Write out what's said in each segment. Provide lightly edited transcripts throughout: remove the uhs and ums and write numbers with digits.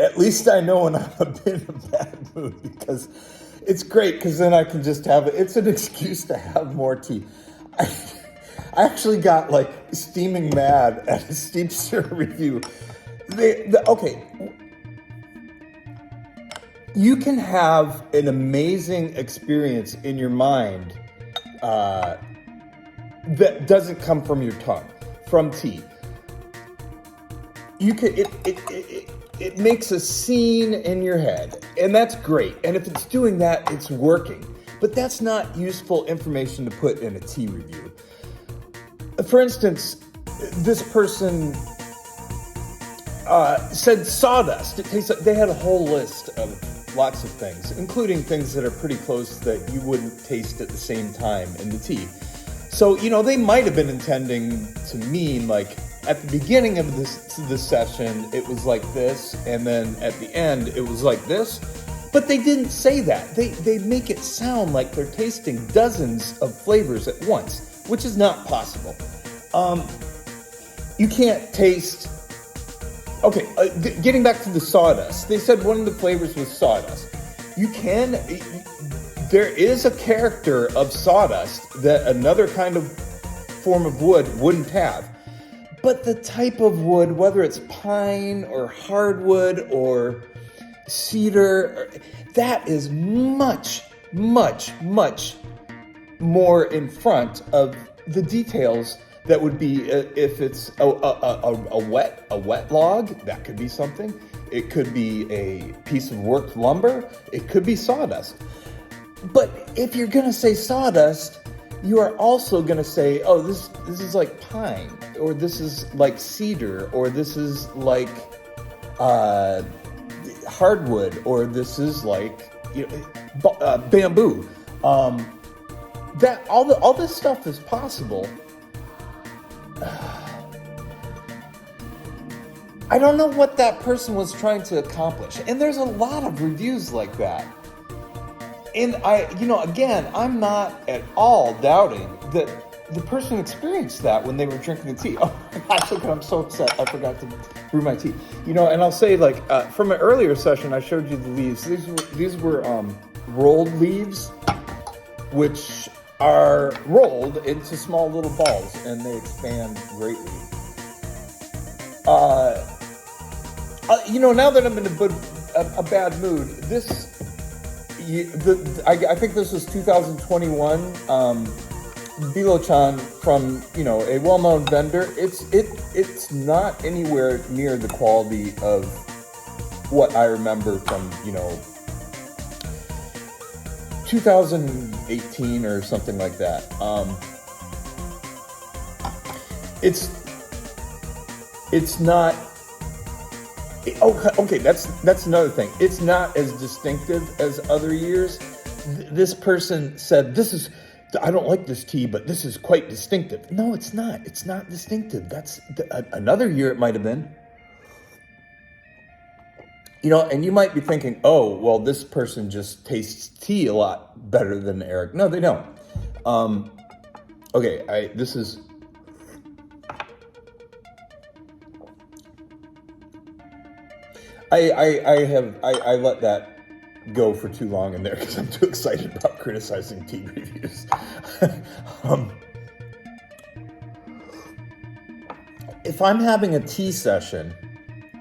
at least I know when I'm a bit in a bad mood, because it's great, because then I can just have it. It's an excuse to have more tea. I actually got like steaming mad at a Steepster review. Okay, you can have an amazing experience in your mind that doesn't come from your tongue, from tea. You can it makes a scene in your head, and that's great. And if it's doing that, it's working. But that's not useful information to put in a tea review. For instance, this person said sawdust. They had a whole list of lots of things, including things that are pretty close that you wouldn't taste at the same time in the tea. So, they might have been intending to mean like at the beginning of this session, it was like this, and then at the end, it was like this. But they didn't say that. They make it sound like they're tasting dozens of flavors at once, which is not possible. You can't taste... Okay, getting back to the sawdust. They said one of the flavors was sawdust. There is a character of sawdust that another kind of form of wood wouldn't have. But the type of wood, whether it's pine or hardwood or cedar, that is much, much, much more in front of the details that would be if it's a wet log. That could be something. It could be a piece of worked lumber. It could be sawdust. But if you're going to say sawdust, you are also going to say, oh, this is like pine, or this is like cedar, or this is like hardwood, or this is like bamboo. That all this stuff is possible. I don't know what that person was trying to accomplish, and there's a lot of reviews like that. And I'm not at all doubting that the person experienced that when they were drinking the tea. Oh my gosh, look, I'm so upset. I forgot to brew my tea. And I'll say, like, from an earlier session, I showed you the leaves. These were rolled leaves, which are rolled into small little balls, and they expand greatly. Now that I'm in a bad mood, I think this was 2021. Bilo-chan, from a well-known vendor, it's not anywhere near the quality of what I remember from 2018 or something like that. It's not. Okay, that's another thing. It's not as distinctive as other years. This person said, I don't like this tea, but this is quite distinctive. No, it's not. It's not distinctive. That's another year it might have been. And you might be thinking, oh, well, this person just tastes tea a lot better than Eric. No, they don't. Okay, this is... I let that go for too long in there because I'm too excited about criticizing tea reviews. If I'm having a tea session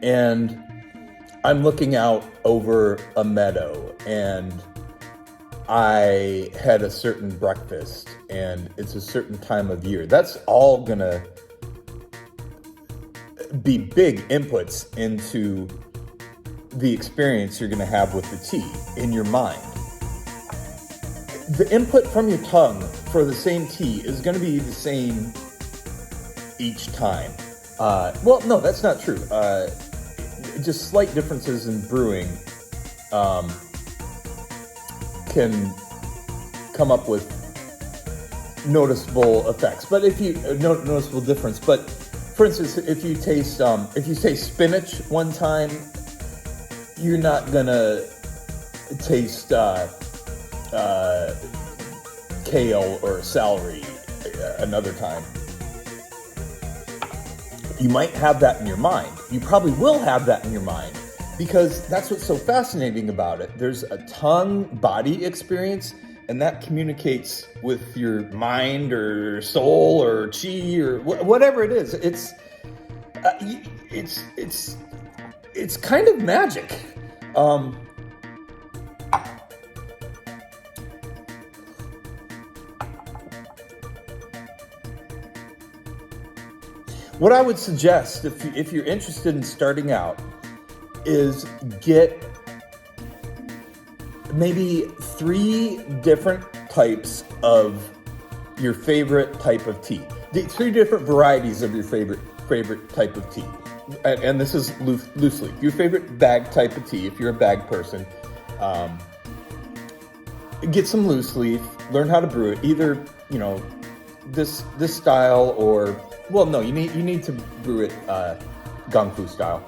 and I'm looking out over a meadow and I had a certain breakfast and it's a certain time of year, that's all gonna be big inputs into the experience you're going to have with the tea in your mind. The input from your tongue for the same tea is going to be the same each time. Well, no, that's not true. Just slight differences in brewing can come up with noticeable effects. But if you noticeable difference. But for instance, if you say spinach one time, you're not gonna taste kale or celery another time. You might have that in your mind. You probably will have that in your mind. because that's what's so fascinating about it. There's a tongue-body experience, and that communicates with your mind or soul or chi or whatever it is. It's kind of magic. What I would suggest, if you're interested in starting out, is get maybe 3 different types of your favorite type of tea. 3 different varieties of your favorite type of tea. And this is loose leaf. Your favorite bag type of tea, if you're a bag person. Get some loose leaf, learn how to brew it. Either, this style or... Well, no, you need to brew it Gong Fu style,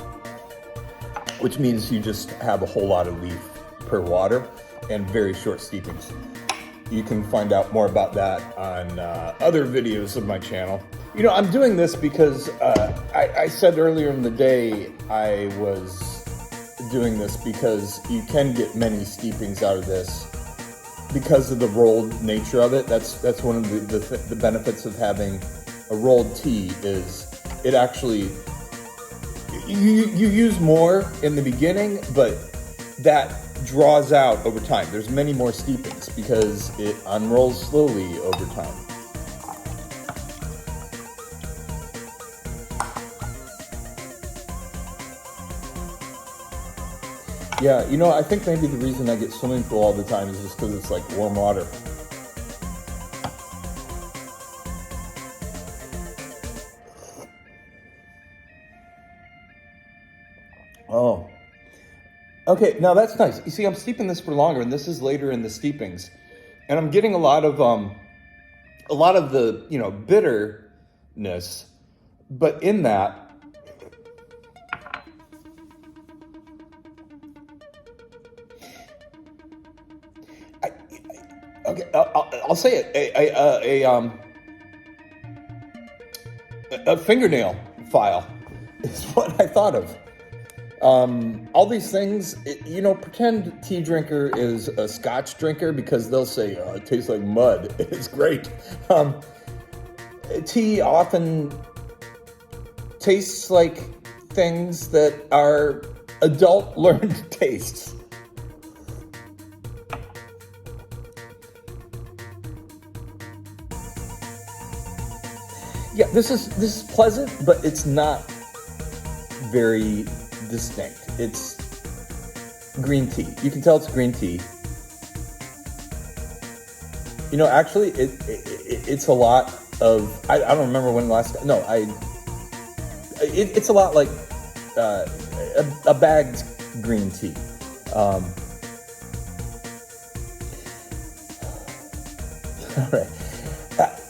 which means you just have a whole lot of leaf per water and very short steepings. You can find out more about that on other videos of my channel. I'm doing this because I said earlier in the day I was doing this because you can get many steepings out of this because of the rolled nature of it. That's one of the benefits of having a rolled tea is it actually, you use more in the beginning, but that draws out over time. There's many more steepings because it unrolls slowly over time. Yeah, I think maybe the reason I get swimming pool all the time is just because it's like warm water. Oh, okay. Now that's nice. You see, I'm steeping this for longer, and this is later in the steepings, and I'm getting a lot of the bitterness, but in that, I'll say it. A fingernail file is what I thought of. All these things, pretend tea drinker is a Scotch drinker because they'll say, oh, it tastes like mud. It's great. Tea often tastes like things that are adult learned tastes. Yeah, this is pleasant, but it's not very distinct. It's green tea. You can tell it's green tea. Actually, it's a lot of. I don't remember when last. No, it's a lot like a bagged green tea. All right.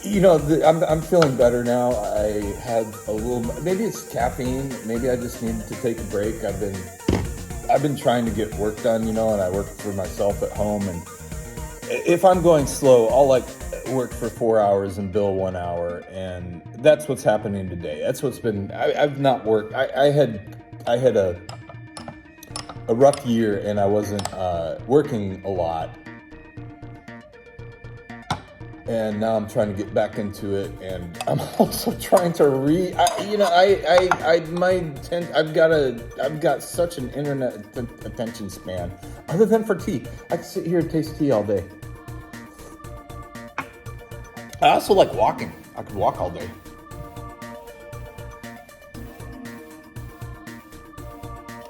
I'm feeling better now. I have a little, maybe it's caffeine. Maybe I just need to take a break. I've been trying to get work done, and I work for myself at home. And if I'm going slow, I'll work for 4 hours and bill 1 hour. And that's what's happening today. That's what's been, I've not worked. I had a rough year and I wasn't working a lot. And now I'm trying to get back into it, and I'm also trying to I've got such an internet attention span. Other than for tea, I can sit here and taste tea all day. I also like walking. I could walk all day.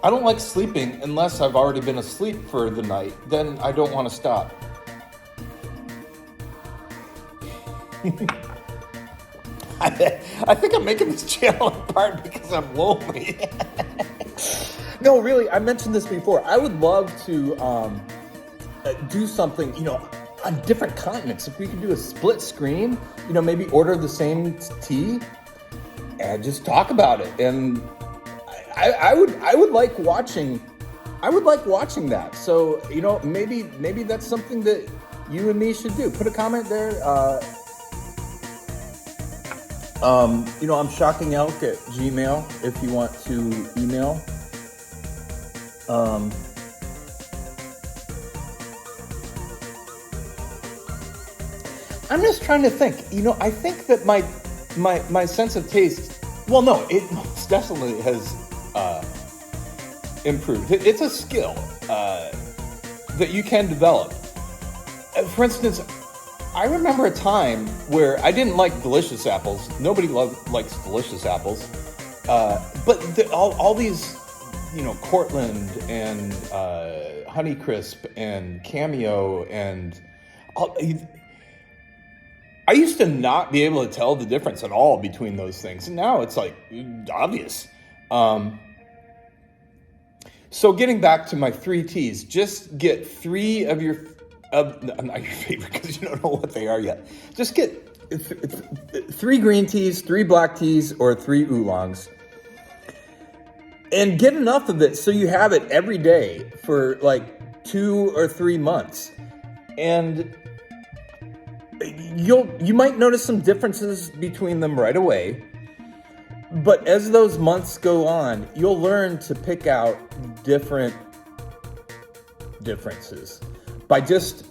I don't like sleeping unless I've already been asleep for the night. Then I don't want to stop. I think I'm making this channel in part because I'm lonely. No, really, I mentioned this before. I would love to do something, on different continents. If we could do a split screen, maybe order the same tea and just talk about it. And I would like watching. I would like watching that. So, maybe that's something that you and me should do. Put a comment there. I'm shockingelk@gmail.com if you want to email. Um, I'm just trying to think. I think that my sense of taste. Well, no, it most definitely has improved. It's a skill that you can develop. For instance, I remember a time where I didn't like delicious apples. Nobody likes delicious apples. But all these, Cortland and Honeycrisp and Cameo and all, I used to not be able to tell the difference at all between those things. And now it's like obvious. So getting back to my 3 T's, just get 3 of your, not your favorite because you don't know what they are yet. Just get 3 green teas, 3 black teas, or 3 oolongs. And get enough of it so you have it every day for like 2 or 3 months. And you might notice some differences between them right away. But as those months go on, you'll learn to pick out different differences by just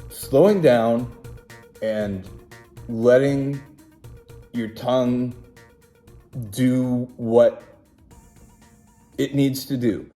slowing down and letting your tongue do what it needs to do.